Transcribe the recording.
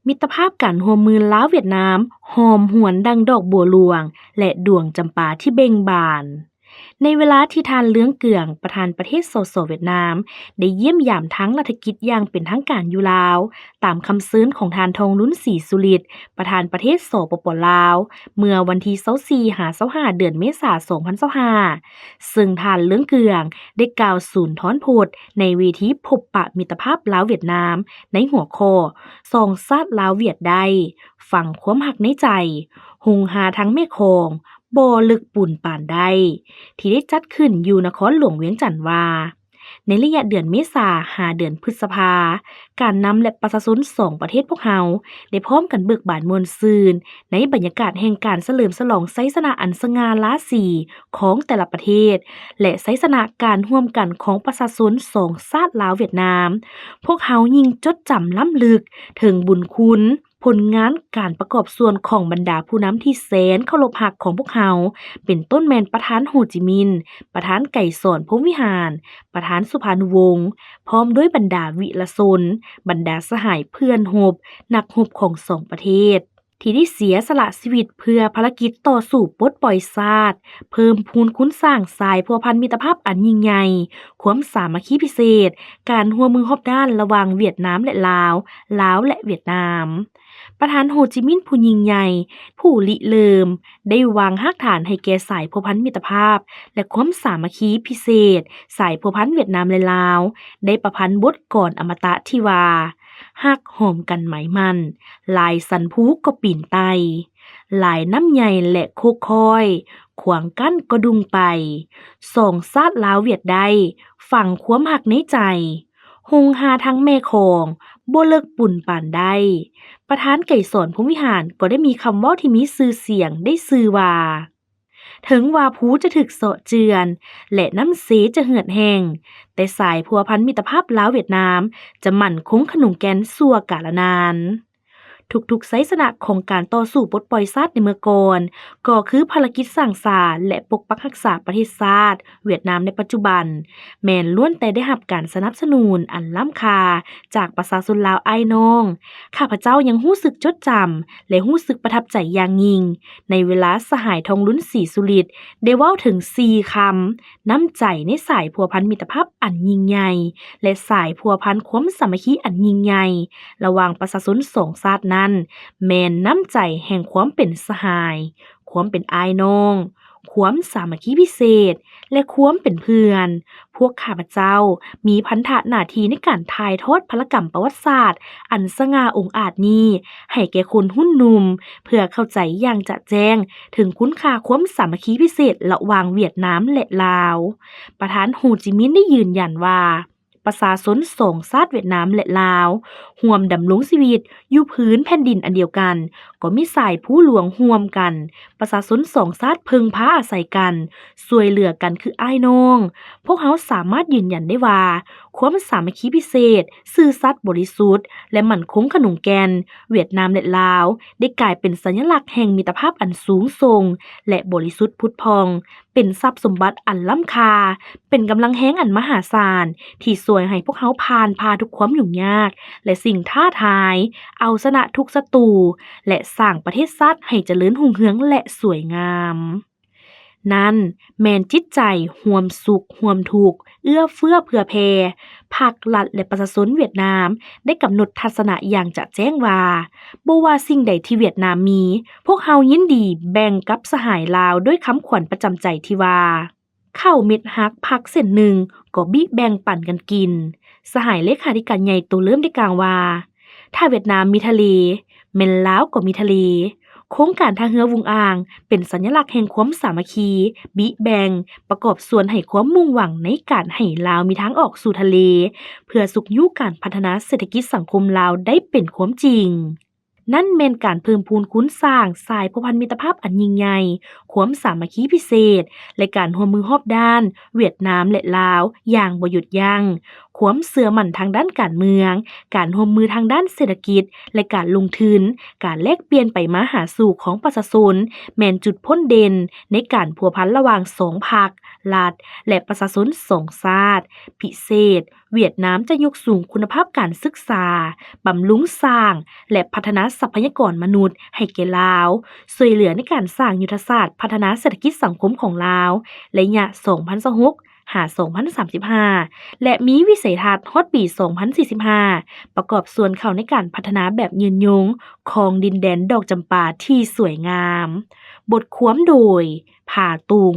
มิตรภาพกันร่วมมือลาวเวียดนามหอมหวนดังดอกบัวหลวงและดวงจำปาที่เบ่งบานในเวลาที่ทานเลื้องเกืองประธานประเทศโซเวียดนามได้เยี่ยมยามทั้งรัฐกิจอย่างเป็นทางการอยู่ลาวตามคำซื้นของทานทองลุ้นศรีสุริตประธานประเทศสปปลาวเมื่อวันที่24 25เดือนเมษายน2025ซึ่งทานเลื้องเกืองได้กล่าวสูนท้อนโพดในเวทีพบปะมิตรภาพลาวเวียดนามในหัวข้อสองชาติลาวเวียดได้ฝังความหักในใจหุงหาทั้งแม่คงบ่ลึกปุ่นปานใดที่ได้จัดขึ้นอยู่นครหลวงเวียงจันทน์ว่าในระยะเดือนเมษาหาเดือนพฤษภาการนำและประชาชนสองประเทศพวกเฮาได้พร้อมกันเบิกบานมวลซืนในบรรยากาศแห่งการเฉลิมฉลองไสสนะอันสง่าราศีของแต่ละประเทศและไสสนะการร่วมกันของประชาชนสองชาติลาวเวียดนามพวกเฮายิ่งจดจำล้ำลึกถึงบุญคุณผลงานการประกอบส่วนของบรรดาผู้นำที่แสนเคารพรักของพวกเฮาเป็นต้นแม่นประธานโฮจิมินห์ประธานไก่สอนพรหมวิหารประธานสุภานุวงศ์พร้อมด้วยบรรดาวิรชนบรรดาสหายเพื่อนรบนักรบของสองประเทศที่ได้เสียสละชีวิตเพื่อภารกิจต่อสู้ปลดปล่อยชาติเพิ่มพูนคุณสร้างสายพัวพันมิตรภาพอันยิ่งใหญ่ความสามัคคีพิเศษการร่วมมือรอบด้านระหว่างเวียดนามและลาวและเวียดนามประธานโฮจิมินห์ผู้ยิ่งใหญ่ผู้ริเริ่มได้วางรากฐานให้แก่สายพัวพันมิตรภาพและความสามัคคีพิเศษสายพัวพันเวียดนามและลาวได้ประพันธ์บทกลอมตะที่ว่าฮักหอมกันไหมมันลายสันพูก็ปีนไตลายน้ำใหญ่และโคกคอยขวางกั้นก็ดุงไปสองชาติลาวเวียดได้ฝังความหักในใจหงหาทั้งแม่คงบ่เลิกปุ่นปานใดประธานไก่สอนพรหมวิหารก็ได้มีคำเว้าที่มีชื่อเสียงได้ชื่อว่าถึงว่าภูจะถึกเสาะเจือนและน้ำเสจะเหือดแห้งแต่สายพัวพันมิตรภาพลาวเวียดนามจะมั่นคงขนงแกนสั่วกาลนานทุกๆไสสนะของการต่อสู้ปลดปล่อยชาติในเมื่อก่อนก็คือภารกิจสร้างสรรค์และปกปักรักษาประเทศชาติเวียดนามในปัจจุบันแม้นล้วนแต่ได้รับการสนับสนุนอันล้ำค่าจากประชาชนลาวอ้ายน้องข้าพเจ้ายังรู้สึกจดจำและรู้สึกประทับใจอย่างยิ่งในเวลาสหายทองลุ้นศรีสุริตได้เว้าถึง4คำน้ำใจในสายพัวพันมิตรภาพอันยิ่งใหญ่และสายพัวพันความสามัคคีอันยิ่งใหญ่ระหว่างประชาชนสองชาตินั้นแม่นน้ำใจแห่งความเป็นสหายความเป็นอ้ายน้องความสามัคคีพิเศษและความเป็นเพื่อนพวกข้าพเจ้ามีพันธะหน้าที่ในการถ่ายทอดพลกรรมประวัติศาสตร์อันสง่าองอาจนี้ให้แก่คนรุ่นหนุ่มเพื่อเข้าใจอย่างจะแจ้งถึงคุณค่าความสามัคคีพิเศษระหว่างเวียดนามและลาวประธานโฮจิมินห์ได้ยืนยันว่าประชาชนสองชาติเวียดนามและลาวร่วมดำรงชีวิตอยู่พื้นแผ่นดินอันเดียวกันก็มีสายผู้หลวงร่วมกันประชาชนสองชาติพึงพาอาศัยกันช่วยเหลือกันคืออ้ายน้องพวกเขาสามารถยืนยันได้ว่าความสามัคคีพิเศษซื่อสัตย์บริสุทธิ์และมั่นคงขนงแก่นเวียดนามและลาวได้กลายเป็นสัญลักษณ์แห่งมิตรภาพอันสูงส่งและบริสุทธิ์ผุดพองเป็นทรัพย์สมบัติอันล้ำค่าเป็นกำลังแห่งอันมหาศาลที่ช่วยให้พวกเขาผ่านพาทุกความยุ่งยากและสิ่งท้าทายเอาชนะทุกศัตรูและสร้างประเทศชาติให้เจริญรุ่งเรืองและสวยงามนั่นแม่นจิตใจร่วมสุขร่วมทุกข์เอื้อเฟื้อเผื่อแผ่ภาครัฐและประชาชนเวียดนามได้กำหนดทัศนะอย่างจะแจ้งว่าบ่ว่าสิ่งใดที่เวียดนามมีพวกเฮายินดีแบ่งกับสหายลาวด้วยคำขวัญประจำใจที่ว่าข้าวเม็ดฮักพักเส้นหนึ่งก็บิแบ่งปันกันกินสหายเลขาธิการใหญ่ตัวเริ่มได้กล่าวว่าถ้าเวียดนามมีทะเลแม่นลาวก็มีทะเลโครงการทางเรือวุงอ่างเป็นสัญลักษณ์แห่งความสามัคคีบิแบ่งประกอบส่วนให้ความมุ่งหวังในการให้ลาวมีทางออกสู่ทะเลเพื่อสุขยุการพัฒนาเศรษฐกิจสังคมลาวได้เป็นความจริงนั่นแม่นการเพิ่มพูนคุณสร้างสายพัวพันมิตรภาพอันยิ่งใหญ่ความสามัคคีพิเศษและการร่วมมือรอบด้านเวียดนามและลาวอย่างบ่หยุดยั้ง ความเชื่อมั่นทางด้านการเมือง การร่วมมือทางด้านเศรษฐกิจ และการลงทุน การแลกเปลี่ยนไปมาหาสู่ของประชาชนแม่นจุดพ้นเด่นในการพัวพันระหว่างสองพรรครัฐและประชาชนสองชาติพิเศษ เวียดนามจะยกสูงคุณภาพการศึกษา บำรุงสร้าง และพัฒนาทรัพยากรมนุษย์ให้แก่ลาวช่วยเหลือในการสร้างยุทธศาสตร์พัฒนาเศรษฐกิจสังคมของลาวระยะ 2026 หา 2035 และมีวิสัยทัศน์ฮอดปี 2045 ประกอบส่วนเข้าในการพัฒนาแบบยืนยงของดินแดนดอกจำปาที่สวยงาม บทความโดย ผาตุง